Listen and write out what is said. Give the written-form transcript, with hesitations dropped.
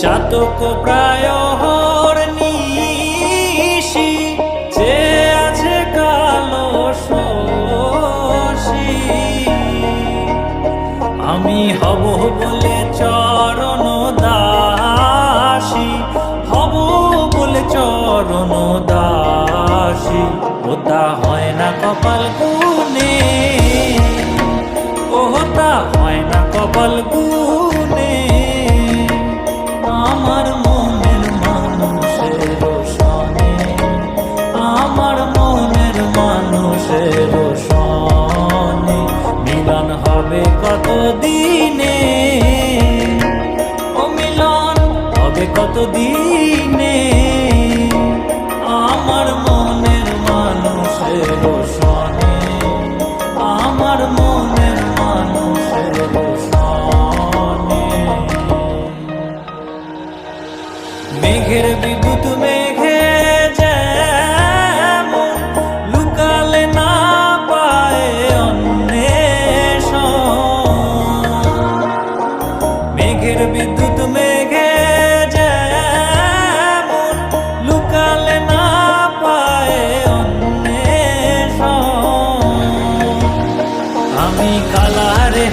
চাতক প্রায় নিশি যে আছে কালো শশী। আমি হব বলে চরণ দাসী, হব বলে চরণ দাসী। ওটা হয় না কপাল গুনে, ওটা হয় না কপাল গুনে। আমার মনের মানুষের সনে, আমার মনের মানুষের সনে মিলন হবে কত দিনে, ও মিলন হবে কত দিনে। আমার মনের মানুষের সনে, আমার মনের মানুষের সনে। মেঘের বিদ্যুৎ মেঘে যেমন লুকালে না পায় অন্বেষণ, মেঘের বিদ্যুৎ মেঘে যেমন লুকালে না পায় অন্বেষণ। আমি কালারে